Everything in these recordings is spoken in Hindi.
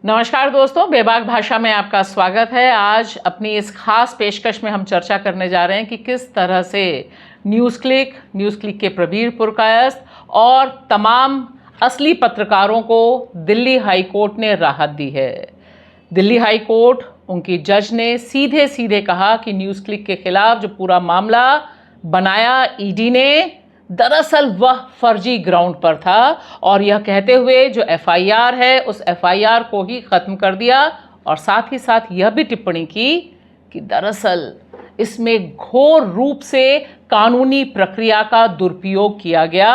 नमस्कार दोस्तों, बेबाक भाषा में आपका स्वागत है। आज अपनी इस खास पेशकश में हम चर्चा करने जा रहे हैं कि किस तरह से न्यूज़ क्लिक के प्रबीर पुरकायस्थ और तमाम असली पत्रकारों को दिल्ली हाई कोर्ट ने राहत दी है। दिल्ली हाई कोर्ट, उनकी जज ने सीधे सीधे कहा कि न्यूज़ क्लिक के खिलाफ जो पूरा मामला बनाया ईडी ने, दरअसल वह फर्जी ग्राउंड पर था और यह कहते हुए जो एफआईआर है उस एफआईआर को ही ख़त्म कर दिया और साथ ही साथ यह भी टिप्पणी की कि दरअसल इसमें घोर रूप से कानूनी प्रक्रिया का दुरुपयोग किया गया,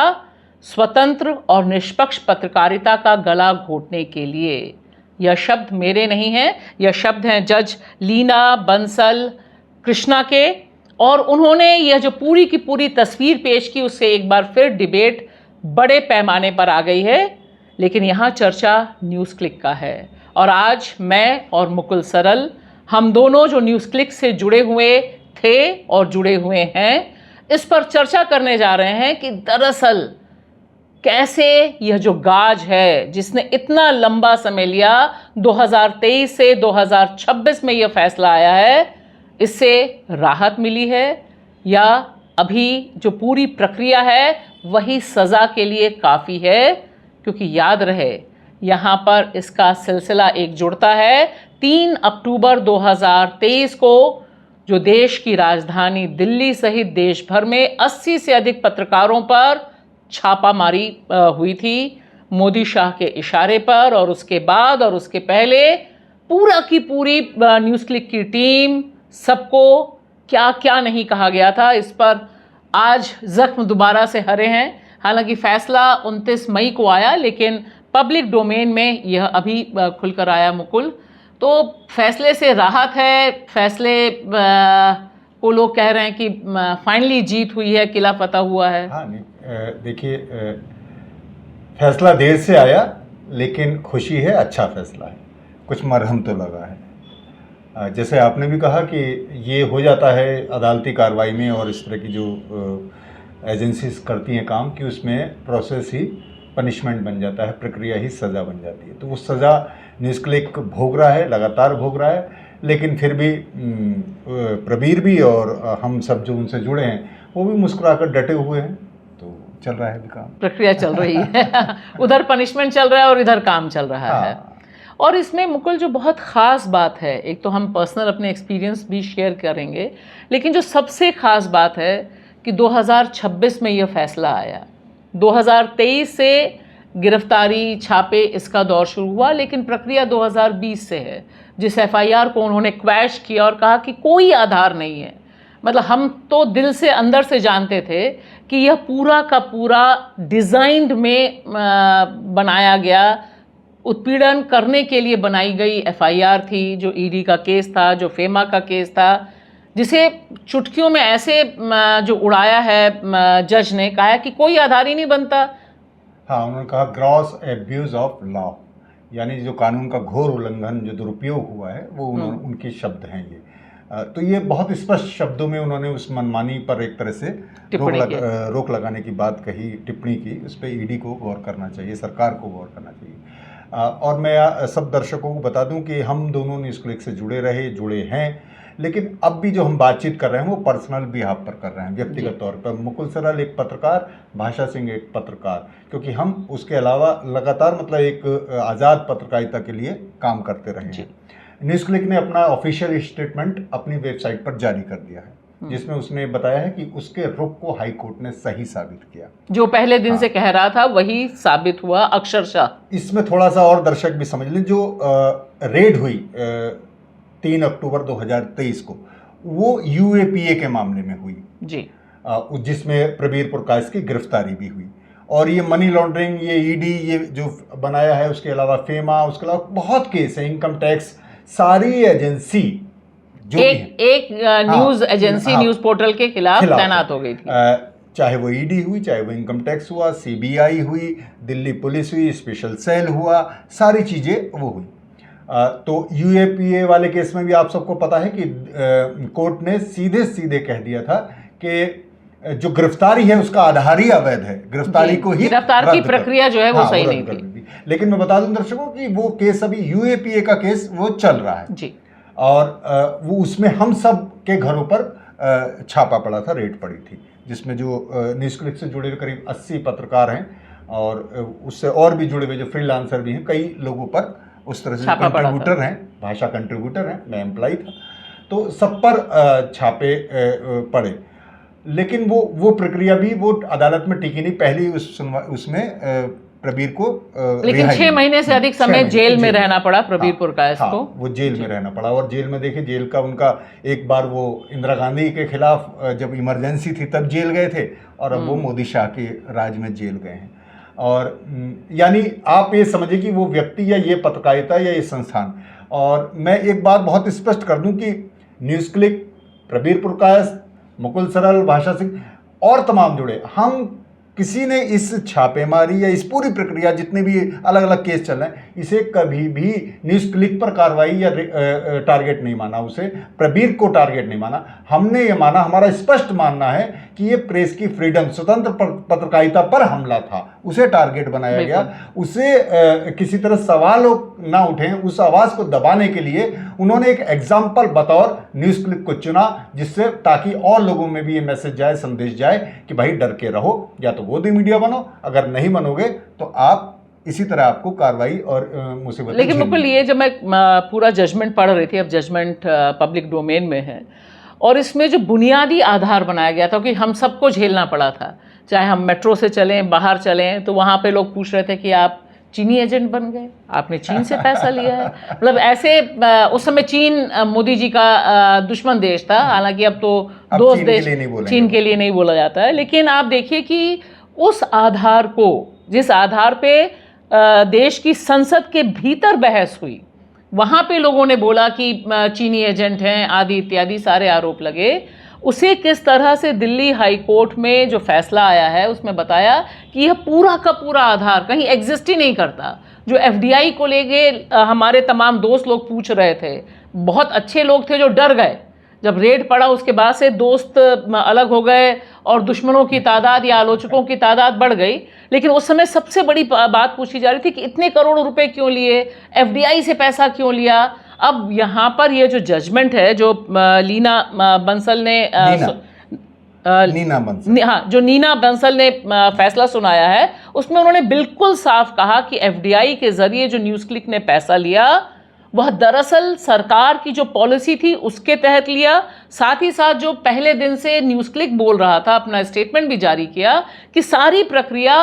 स्वतंत्र और निष्पक्ष पत्रकारिता का गला घोटने के लिए। यह शब्द मेरे नहीं हैं, यह शब्द हैं जज लीना बंसल कृष्णा के, और उन्होंने यह जो पूरी की पूरी तस्वीर पेश की उससे एक बार फिर डिबेट बड़े पैमाने पर आ गई है। लेकिन यहाँ चर्चा न्यूज़ क्लिक का है और आज मैं और मुकुल सरल, हम दोनों जो न्यूज़ क्लिक से जुड़े हुए थे और जुड़े हुए हैं, इस पर चर्चा करने जा रहे हैं कि दरअसल कैसे यह जो गाज है जिसने इतना लंबा समय लिया, 2023 से 2026 में यह फैसला आया है, इससे राहत मिली है या अभी जो पूरी प्रक्रिया है वही सज़ा के लिए काफ़ी है। क्योंकि याद रहे, यहाँ पर इसका सिलसिला एक जुड़ता है 3 अक्टूबर 2023 को, जो देश की राजधानी दिल्ली सहित देश भर में 80 से अधिक पत्रकारों पर छापामारी हुई थी मोदी शाह के इशारे पर। और उसके बाद और उसके पहले पूरा की पूरी न्यूज़ क्लिक की टीम, सबको क्या क्या नहीं कहा गया था, इस पर आज जख्म दोबारा से हरे हैं। हालांकि फैसला 29 मई को आया, लेकिन पब्लिक डोमेन में यह अभी खुलकर आया। मुकुल, तो फैसले से राहत है, फैसले को लोग कह रहे हैं कि फाइनली जीत हुई है, किला फतह हुआ है। हाँ, देखिए, फैसला देर से आया लेकिन खुशी है, अच्छा फैसला है, कुछ मरहम तो लगा है। जैसे आपने भी कहा कि ये हो जाता है अदालती कार्रवाई में और इस तरह की जो एजेंसीज करती हैं काम, कि उसमें प्रोसेस ही पनिशमेंट बन जाता है, प्रक्रिया ही सज़ा बन जाती है। तो वो सज़ा न्यूज़ क्लिक भोग रहा है, लगातार भोग रहा है, लेकिन फिर भी प्रबीर भी और हम सब जो उनसे जुड़े हैं वो भी मुस्कुराकर डटे हुए हैं। तो चल रहा है काम, प्रक्रिया चल रही है उधर पनिशमेंट चल रहा है और इधर काम चल रहा है। और इसमें मुकुल जो बहुत ख़ास बात है, एक तो हम पर्सनल अपने एक्सपीरियंस भी शेयर करेंगे, लेकिन जो सबसे ख़ास बात है कि 2026 में यह फैसला आया। 2023 से गिरफ्तारी, छापे, इसका दौर शुरू हुआ, लेकिन प्रक्रिया 2020 से है, जिस एफआईआर को उन्होंने क्वैश किया और कहा कि कोई आधार नहीं है। मतलब हम तो दिल से अंदर से जानते थे कि यह पूरा का पूरा डिज़ाइंड में बनाया गया, उत्पीड़न करने के लिए बनाई गई एफआईआर थी, जो ईडी का केस था, जो फेमा का केस था, जिसे चुटकियों में ऐसे जो उड़ाया है जज ने, कहा कि कोई आधार ही नहीं बनता। हाँ, उन्होंने कहा ग्रॉस एब्यूज ऑफ लॉ, यानी जो कानून का घोर उल्लंघन, जो दुरुपयोग हुआ है, वो उनके शब्द हैं ये। तो ये बहुत स्पष्ट शब्दों में उन्होंने उस मनमानी पर एक तरह से रोक लगाने की बात कही, टिप्पणी की। उस पर ईडी को गौर करना चाहिए, सरकार को गौर करना चाहिए। और मैं सब दर्शकों को बता दूं कि हम दोनों न्यूज़ क्लिक से जुड़े हैं, लेकिन अब भी जो हम बातचीत कर रहे हैं वो पर्सनल बिहाफ पर कर रहे हैं, व्यक्तिगत तौर पर। मुकुल सरल एक पत्रकार, भाषा सिंह एक पत्रकार, क्योंकि हम उसके अलावा लगातार मतलब एक आज़ाद पत्रकारिता के लिए काम करते रहे हैं। न्यूज़ क्लिक ने अपना ऑफिशियल स्टेटमेंट अपनी वेबसाइट पर जारी कर दिया है, जिसमें उसने बताया है कि उसके रुख को हाई कोर्ट ने सही साबित किया। जो पहले दिन से कह रहा था वही साबित हुआ अक्षरशः। इसमें थोड़ा सा और दर्शक भी समझ लें, जो रेड हुई 3 अक्टूबर 2023 को, वो यूएपीए के मामले में हुई जी, जिसमें प्रबीर पुरकायस्थ की गिरफ्तारी भी हुई। और ये मनी लॉन्ड्रिंग, ये ईडी, ये जो बनाया है, उसके अलावा फेमा, उसके अलावा बहुत केस है, इनकम टैक्स, सारी एजेंसी जो एक न्यूज़ एजेंसी न्यूज़ पोर्टल के खिलाफ तैनात हो गई थी। चाहे वो ईडी हुई, चाहे वो इनकम टैक्स हुआ, सीबीआई हुई, दिल्ली पुलिस हुई, स्पेशल सेल हुआ, सारी चीज़ें वो हुई। तो यूएपीए वाले केस में भी आप सबको पता है कि कोर्ट ने सीधे सीधे कह दिया था कि जो गिरफ्तारी है उसका आधार ही अवैध है, गिरफ्तारी को ही गिरफ्तार की प्रक्रिया जो है वो सही नहीं थी। लेकिन मैं बता दूं दर्शकों कि वो केस अभी यूएपीए का केस वो चल रहा है जी, और वो उसमें हम सब के घरों पर छापा पड़ा था, रेड पड़ी थी, जिसमें जो न्यूज़ क्लिक से जुड़े हुए करीब 80 पत्रकार हैं और उससे और भी जुड़े हुए जो फ्रीलांसर भी हैं, कई लोगों पर उस तरह से कंट्रीब्यूटर हैं, भाषा कंट्रीब्यूटर हैं, मैं एम्प्लॉय था, तो सब पर छापे पड़े। लेकिन वो प्रक्रिया भी वो अदालत में टिकी नहीं, पहली उसमें प्रबीर को लेकिन 6 महीने से अधिक समय जेल में रहना पड़ा प्रबीर पुरकायस्थ को। वो जेल में रहना पड़ा और जेल में देखिए, जेल का उनका एक बार वो इंदिरा गांधी के खिलाफ जब इमरजेंसी थी तब जेल गए थे और अब वो मोदी शाह के राज में जेल गए हैं। और यानी आप ये समझिए कि वो व्यक्ति या ये पत्रकारिता या ये संस्थान। और मैं एक बात बहुत स्पष्ट कर दूं कि न्यूज़ क्लिक, प्रबीर पुरकायस्थ, मुकुल सरल, भाषा सिंह और तमाम जुड़े, हम किसी ने इस छापेमारी या इस पूरी प्रक्रिया, जितने भी अलग अलग केस चल रहे हैं, इसे कभी भी न्यूज़ क्लिक पर कार्रवाई या टारगेट नहीं माना, उसे प्रबीर को टारगेट नहीं माना। हमने ये माना, हमारा स्पष्ट मानना है कि ये प्रेस की फ्रीडम, स्वतंत्र पत्रकारिता पर हमला था, उसे टारगेट बनाया गया, उसे किसी तरह सवाल ना उठें, उस आवाज़ को दबाने के लिए उन्होंने एक एग्जाम्पल बतौर न्यूज़ क्लिक को चुना, जिससे ताकि और लोगों में भी ये मैसेज जाए, संदेश जाए कि भाई डर के रहो, या तो गोदी मीडिया बनो, अगर नहीं बनोगे तो आप इसी तरह आपको कार्रवाई और मुसीबत। लेकिन मुकुल, ये जब मैं पूरा जजमेंट पढ़ रही थी, अब जजमेंट पब्लिक डोमेन में है, और इसमें जो बुनियादी आधार बनाया गया था कि हम सबको झेलना पड़ा था, चाहे हम मेट्रो से चलें, बाहर चलें, तो वहाँ पे लोग पूछ रहे थे कि आप चीनी एजेंट बन गए, आपने चीन से पैसा लिया है, मतलब ऐसे। उस समय चीन मोदी जी का दुश्मन देश था, हालांकि अब तो दोस्त देश, चीन के लिए नहीं बोला जाता है। लेकिन आप देखिए कि उस आधार को, जिस आधार पे देश की संसद के भीतर बहस हुई, वहाँ पे लोगों ने बोला कि चीनी एजेंट हैं आदि इत्यादि सारे आरोप लगे, उसे किस तरह से दिल्ली हाई कोर्ट में जो फैसला आया है उसमें बताया कि यह पूरा का पूरा आधार कहीं एग्जिस्ट ही नहीं करता। जो एफडीआई को लेके हमारे तमाम दोस्त लोग पूछ रहे थे, बहुत अच्छे लोग थे जो डर गए जब रेड पड़ा, उसके बाद से दोस्त अलग हो गए और दुश्मनों की तादाद या आलोचकों की तादाद बढ़ गई। लेकिन उस समय सबसे बड़ी बात पूछी जा रही थी कि इतने करोड़ रुपए क्यों लिए, एफडीआई से पैसा क्यों लिया। अब यहाँ पर ये जो जजमेंट है, जो नीना बंसल ने जो नीना बंसल ने फैसला सुनाया है, उसमें उन्होंने बिल्कुल साफ कहा कि एफडीआई के जरिए जो न्यूज़ क्लिक ने पैसा लिया वह दरअसल सरकार की जो पॉलिसी थी उसके तहत लिया। साथ ही साथ जो पहले दिन से न्यूज़ क्लिक बोल रहा था, अपना स्टेटमेंट भी जारी किया कि सारी प्रक्रिया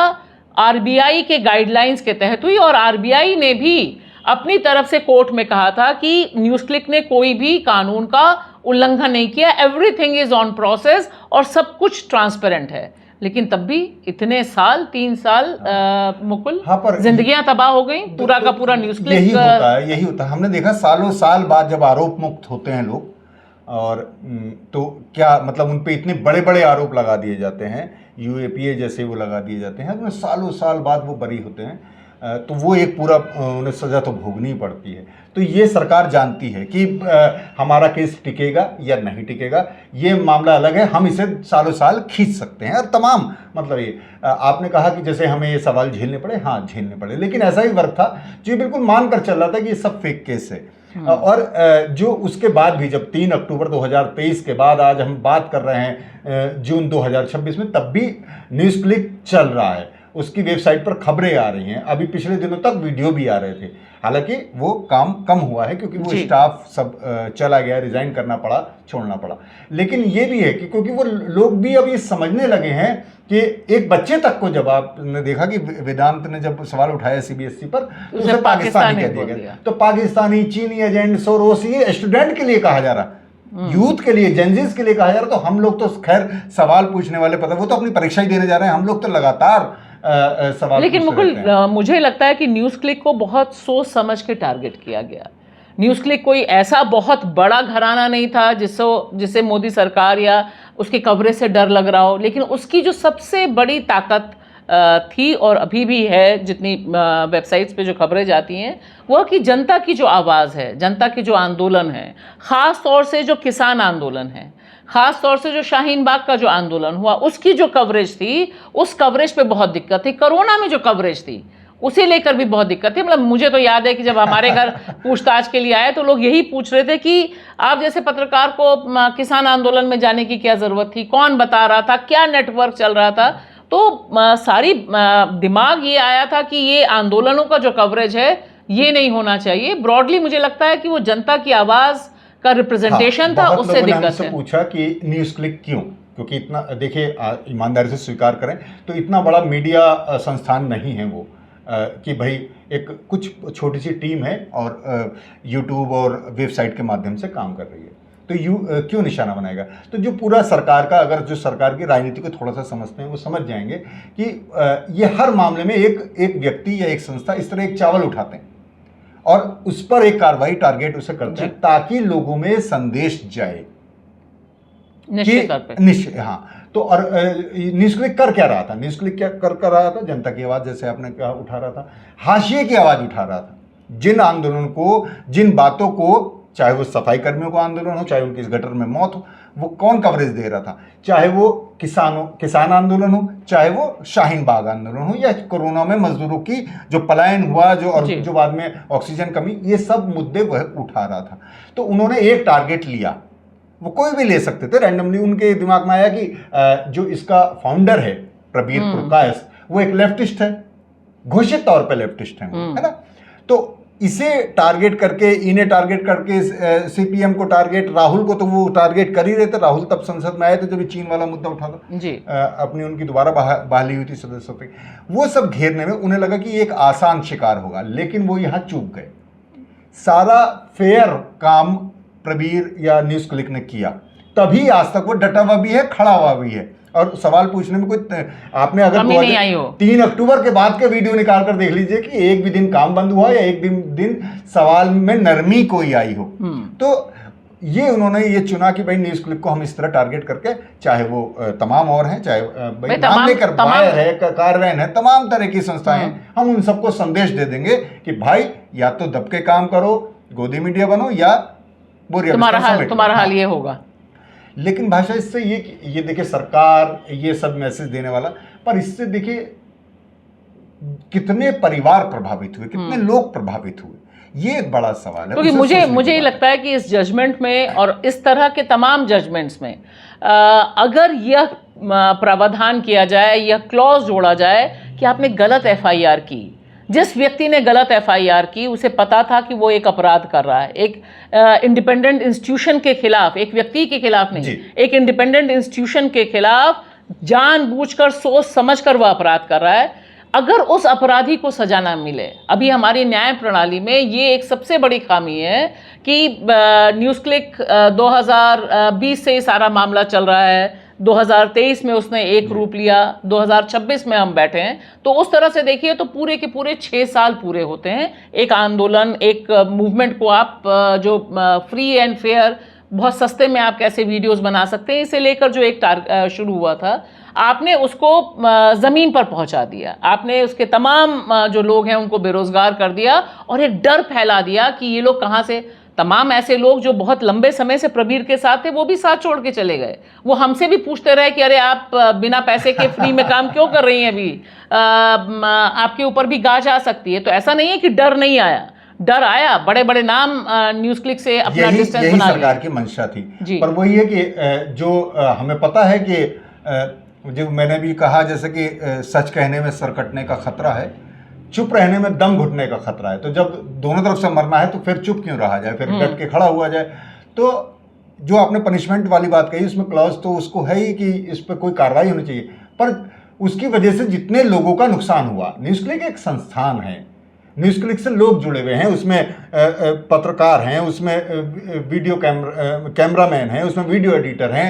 आरबीआई के गाइडलाइंस के तहत हुई, और आरबीआई ने भी अपनी तरफ से कोर्ट में कहा था कि न्यूज़ क्लिक ने कोई भी कानून का उल्लंघन नहीं किया, एवरीथिंग इज ऑन प्रोसेस और सब कुछ ट्रांसपेरेंट है। लेकिन तब भी इतने साल, 3 साल मुकुल, जिंदगियां तबाह हो गई, पूरा का पूरा न्यूज़ क्लिक। यही होता है। हमने देखा सालों साल बाद जब आरोप मुक्त होते हैं लोग, और तो क्या मतलब उन पे इतने बड़े बड़े आरोप लगा दिए जाते हैं, यूएपीए जैसे वो लगा दिए जाते हैं, तो सालों साल बाद वो बरी होते हैं, तो वो एक पूरा उन्हें सज़ा तो भोगनी पड़ती है। तो ये सरकार जानती है कि हमारा केस टिकेगा या नहीं टिकेगा, ये मामला अलग है, हम इसे सालों साल खींच सकते हैं। और तमाम मतलब ये आपने कहा कि जैसे हमें ये सवाल झेलने पड़े, हाँ झेलने पड़े, लेकिन ऐसा ही वर्क था जो बिल्कुल मान कर चल रहा था कि ये सब फेक केस है। और जो उसके बाद भी, जब 3 अक्टूबर 2023 के बाद आज हम बात कर रहे हैं जून 2026 में, तब भी न्यूज़ क्लिक चल रहा है, उसकी वेबसाइट पर खबरें आ रही हैं, अभी पिछले दिनों तक वीडियो भी आ रहे थे। हालांकि वो काम कम हुआ है क्योंकि वो स्टाफ सब चला गया, रिजाइन करना पड़ा, छोड़ना पड़ा। लेकिन ये भी है कि क्योंकि वो लोग भी अब ये समझने लगे हैं कि एक बच्चे तक को, जब आपने देखा कि वेदांत ने जब सवाल उठाया सीबीएसई पर, तो उसे पाकिस्तानी कह दिया गया। तो पाकिस्तानी, चीनी एजेंट, सोरोस, ये स्टूडेंट के लिए कहा जा रहा, यूथ के लिए, जेंजीज के लिए कहा जा रहा। तो हम लोग तो खैर सवाल पूछने वाले, पता वो तो अपनी परीक्षा ही देने जा रहे हैं, हम लोग तो लगातार सवाल। लेकिन मुकुल, मुझे लगता है कि न्यूज़ क्लिक को बहुत सोच समझ के टारगेट किया गया। न्यूज़ क्लिक कोई ऐसा बहुत बड़ा घराना नहीं था जिसे मोदी सरकार या उसकी कवरेज से डर लग रहा हो, लेकिन उसकी जो सबसे बड़ी ताकत थी और अभी भी है, जितनी वेबसाइट्स पे जो खबरें जाती हैं, वह कि जनता की जो आवाज़ है, जनता की जो आंदोलन है, ख़ास तौर से जो किसान आंदोलन है, खास तौर से जो शाहीन बाग का जो आंदोलन हुआ उसकी जो कवरेज थी, उस कवरेज पे बहुत दिक्कत थी। कोरोना में जो कवरेज थी उसे लेकर भी बहुत दिक्कत थी। मतलब मुझे तो याद है कि जब हमारे घर पूछताछ के लिए आए तो लोग यही पूछ रहे थे कि आप जैसे पत्रकार को किसान आंदोलन में जाने की क्या ज़रूरत थी, कौन बता रहा था, क्या नेटवर्क चल रहा था। तो सारी दिमाग ये आया था कि ये आंदोलनों का जो कवरेज है ये नहीं होना चाहिए। ब्रॉडली मुझे लगता है कि वो जनता की आवाज़ का रिप्रेजेंटेशन था, उससे दिक्कत है। पूछा कि न्यूज़ क्लिक क्यों, क्योंकि इतना देखिए ईमानदारी से स्वीकार करें तो इतना बड़ा मीडिया संस्थान नहीं है वो, कि भाई एक कुछ छोटी सी टीम है और यूट्यूब और वेबसाइट के माध्यम से काम कर रही है, तो क्यों निशाना बनाएगा। तो जो पूरा सरकार का, अगर जो सरकार की राजनीति को थोड़ा सा समझते हैं वो समझ जाएंगे कि ये हर मामले में एक व्यक्ति या एक संस्था इस तरह एक चावल उठाते हैं और उस पर एक कार्रवाई टारगेट उसे करते हैं ताकि लोगों में संदेश जाए। निश्चित तौर पे निश्चित, हाँ। तो और न्यूज़ क्लिक कर क्या रहा था, न्यूज़ क्लिक क्या कर रहा था, जनता की आवाज़ जैसे आपने कहा उठा रहा था, हाशिए की आवाज़ उठा रहा था। जिन आंदोलन को, जिन बातों को, चाहे वो सफाई कर्मियों का आंदोलन हो, चाहे उनकी इस गटर में मौत हो, वो कौन कवरेज दे रहा था, चाहे वो किसान आंदोलन हो, चाहे वो शाहीन बाग आंदोलन हो, या कोरोना में मजदूरों की जो पलायन हुआ, जो बाद में ऑक्सीजन कमी, ये सब मुद्दे वह उठा रहा था। तो उन्होंने एक टारगेट लिया, वो कोई भी ले सकते थे रैंडमली। उनके दिमाग में आया कि जो इसका फाउंडर है प्रबीर पुरकायस्थ, वो एक लेफ्टिस्ट है, घोषित तौर पे लेफ्टिस्ट है, है ना। तो इसे टारगेट करके, इन्हें टारगेट करके, सीपीएम को टारगेट, राहुल को तो वो टारगेट कर ही रहे थे। राहुल तब संसद में आए थे जब चीन वाला मुद्दा उठा था जी, अपनी उनकी दोबारा बहाली हुई थी सदस्यता। वो सब घेरने में उन्हें लगा कि एक आसान शिकार होगा, लेकिन वो यहाँ चूक गए। सारा फेयर काम प्रबीर या न्यूज़ क्लिक ने किया, तभी आज तक वो डटा हुआ भी है, खड़ा हुआ भी है, और सवाल पूछने में कोई, आपने अगर 3 अक्टूबर के बाद के वीडियो निकाल कर देख लीजिए कि एक भी दिन काम बंद हुआ या एक दिन सवाल में नरमी कोई आई हो। तो ये उन्होंने ये चुना कि भाई न्यूज़ क्लिक को हम इस तरह टारगेट करके, चाहे वो तमाम और हैं, चाहे भाई नाम लेकर बायर है, कार्रवाई है, तमाम तरह की संस्थाएं हैं, हम उन सबको संदेश दे देंगे कि भाई या तो दब के काम करो, गोदी मीडिया बनो, या तुम्हारा हाल ये होगा। लेकिन भाषा इससे ये देखिए, सरकार ये सब मैसेज देने वाला, पर इससे देखिए कितने परिवार प्रभावित हुए, कितने लोग प्रभावित हुए, ये एक बड़ा सवाल है। क्योंकि मुझे ये लगता है कि इस जजमेंट में और इस तरह के तमाम जजमेंट्स में अगर यह प्रावधान किया जाए, यह क्लॉज जोड़ा जाए कि आपने गलत एफआईआर की, जिस व्यक्ति ने गलत एफआईआर की उसे पता था कि वो एक अपराध कर रहा है, एक इंडिपेंडेंट इंस्टीट्यूशन के खिलाफ, एक व्यक्ति के खिलाफ नहीं, एक इंडिपेंडेंट इंस्टीट्यूशन के खिलाफ जानबूझकर, सोच समझकर वह अपराध कर रहा है, अगर उस अपराधी को सजा ना मिले। अभी हमारी न्याय प्रणाली में ये एक सबसे बड़ी खामी है कि न्यूज़ क्लिक 2020 से सारा मामला चल रहा है, 2023 में उसने एक रूप लिया, 2026 में हम बैठे हैं। तो उस तरह से देखिए तो पूरे के पूरे 6 साल पूरे होते हैं एक आंदोलन, एक मूवमेंट को आप जो फ्री एंड फेयर, बहुत सस्ते में आप कैसे वीडियोस बना सकते हैं, इसे लेकर जो एक शुरू हुआ था, आपने उसको ज़मीन पर पहुंचा दिया। आपने उसके तमाम जो लोग हैं उनको बेरोज़गार कर दिया और एक डर फैला दिया कि ये लोग कहाँ से, तमाम ऐसे लोग जो बहुत लंबे समय से प्रबीर के साथ थे वो भी साथ छोड़ के चले गए। वो हमसे भी पूछते रहे कि अरे आप बिना पैसे के फ्री में काम क्यों कर रही हैं, अभी आपके ऊपर भी गाज आ सकती है। तो ऐसा नहीं है कि डर नहीं आया, डर आया, बड़े बड़े नाम न्यूज़ क्लिक से अपना डिस्टेंस बना लिया। सरकार की मंशा थी, पर वही है कि जो हमें पता है कि जो मैंने भी कहा, जैसे कि सच कहने में सर कटने का खतरा है, चुप रहने में दम घुटने का खतरा है। तो जब दोनों तरफ से मरना है तो फिर चुप क्यों रहा जाए, फिर डट के खड़ा हुआ जाए। तो जो आपने पनिशमेंट वाली बात कही, उसमें क्लॉज तो उसको है ही कि इस पर कोई कार्रवाई होनी चाहिए, पर उसकी वजह से जितने लोगों का नुकसान हुआ, न्यूज़ क्लिक एक संस्थान है, न्यूज़ क्लिक से लोग जुड़े हुए हैं, उसमें पत्रकार हैं, उसमें वीडियो कैमरामैन हैं, उसमें वीडियो एडिटर हैं,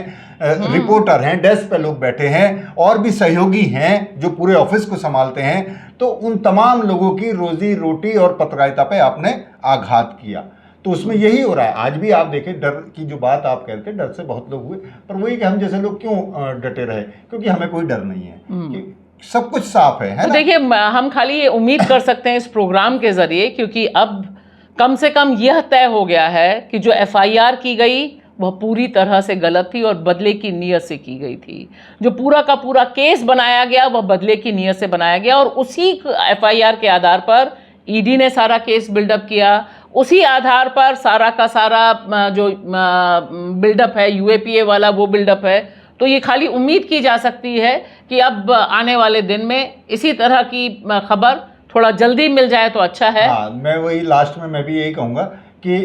रिपोर्टर हैं, डेस्क पे लोग बैठे हैं, और भी सहयोगी हैं जो पूरे ऑफिस को संभालते हैं। तो उन तमाम लोगों की रोजी रोटी और पत्रकारिता पे आपने आघात किया। तो उसमें यही हो रहा है। आज भी आप देखें, डर की जो बात आप कह रहे थे, डर से बहुत लोग हुए, पर वही कि हम जैसे लोग क्यों डटे रहे, क्योंकि हमें कोई डर नहीं है कि सब कुछ साफ है तो देखिए, हम खाली ये उम्मीद कर सकते हैं इस प्रोग्राम के जरिए, क्योंकि अब कम से कम यह तय हो गया है कि जो एफआईआर की गई वह पूरी तरह से गलत थी और बदले की नीयत से की गई थी। जो पूरा का पूरा केस बनाया गया वह बदले की नीयत से बनाया गया और उसी एफआईआर के आधार पर ईडी ने सारा केस बिल्डअप किया, उसी आधार पर सारा का सारा जो बिल्डअप है यूएपीए वाला वो बिल्डअप है। तो ये खाली उम्मीद की जा सकती है कि अब आने वाले दिन में इसी तरह की खबर थोड़ा जल्दी मिल जाए तो अच्छा है। हाँ, मैं वही लास्ट में मैं भी यही कहूँगा कि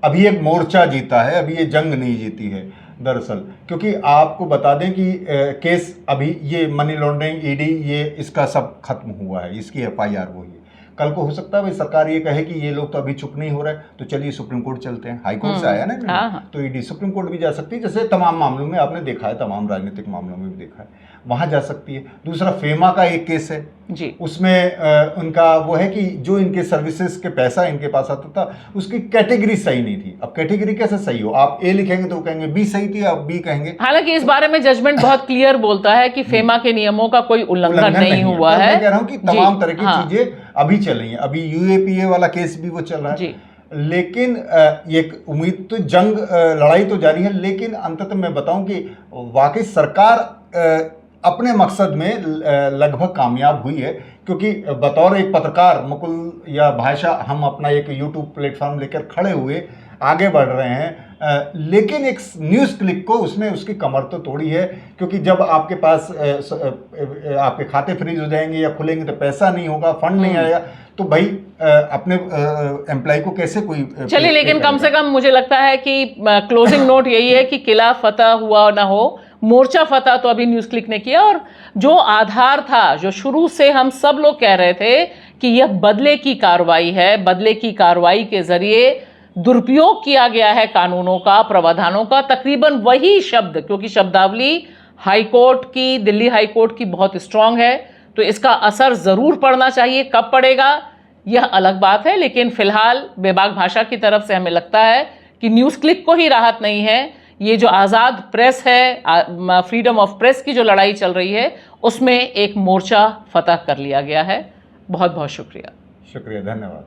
अभी एक मोर्चा जीता है, अभी ये जंग नहीं जीती है दरअसल, क्योंकि आपको बता दें कि केस अभी ये मनी लॉन्ड्रिंग ईडी ये इसका सब खत्म हुआ है, इसकी एफआईआर हुई है। कल को हो सकता है भाई सरकार ये कहे कि ये लोग तो अभी चुप नहीं हो रहे, तो चलिए सुप्रीम कोर्ट चलते हैं। हाई कोर्ट से आया ना, हाँ। तो ईडी सुप्रीम कोर्ट भी जा सकती है, जैसे तमाम मामलों में आपने देखा है, तमाम राजनीतिक मामलों में भी देखा है, वहां जा सकती है। दूसरा फेमा का एक केस है जी, उसमें उनका वो है कि जो इनके सर्विसेज के पैसा इनके पास आता था उसकी कैटेगरी सही नहीं थी। अब कैटेगरी कैसे सही हो, आप ए लिखेंगे तो कहेंगे बी सही थी, आप बी कहेंगे। हालांकि इस बारे में जजमेंट बहुत क्लियर बोलता है कि फेमा के नियमों का कोई उल्लंघन नहीं हुआ है। मैं कह रहा हूं कि तमाम तरह की हाँ। चीजें अभी चल रही हैं, अभी यूएपीए वाला केस भी वो चल रहा है, लेकिन एक उम्मीद तो जंग लड़ाई तो जारी है, लेकिन अंततः मैं बताऊं कि वाकई सरकार अपने मकसद में लगभग कामयाब हुई है, क्योंकि बतौर एक पत्रकार मुकुल या भाषा हम अपना एक यूट्यूब प्लेटफॉर्म लेकर खड़े हुए आगे बढ़ रहे हैं, लेकिन एक न्यूज़ क्लिक को उसने उसकी कमर तो तोड़ी है, क्योंकि जब आपके पास आपके खाते फ्रीज हो जाएंगे या खुलेंगे तो पैसा नहीं होगा, फंड नहीं आएगा, तो भाई अपने एम्प्लॉय को कैसे कोई चलिए, लेकिन कम से कम मुझे लगता है कि क्लोजिंग नोट यही है कि किला फतह हुआ ना हो, मोर्चा फतह तो अभी न्यूज़ क्लिक ने किया। और जो आधार था, जो शुरू से हम सब लोग कह रहे थे कि यह बदले की कार्रवाई है, बदले की कार्रवाई के जरिए दुरुपयोग किया गया है कानूनों का, प्रावधानों का, तकरीबन वही शब्द, क्योंकि शब्दावली हाईकोर्ट की, दिल्ली हाईकोर्ट की बहुत स्ट्रांग है, तो इसका असर जरूर पड़ना चाहिए। कब पड़ेगा यह अलग बात है, लेकिन फिलहाल बेबाक भाषा की तरफ से हमें लगता है कि न्यूज़ क्लिक को ही राहत नहीं है। ये जो आज़ाद प्रेस है, फ्रीडम ऑफ प्रेस की जो लड़ाई चल रही है, उसमें एक मोर्चा फतह कर लिया गया है। बहुत बहुत शुक्रिया। शुक्रिया, धन्यवाद।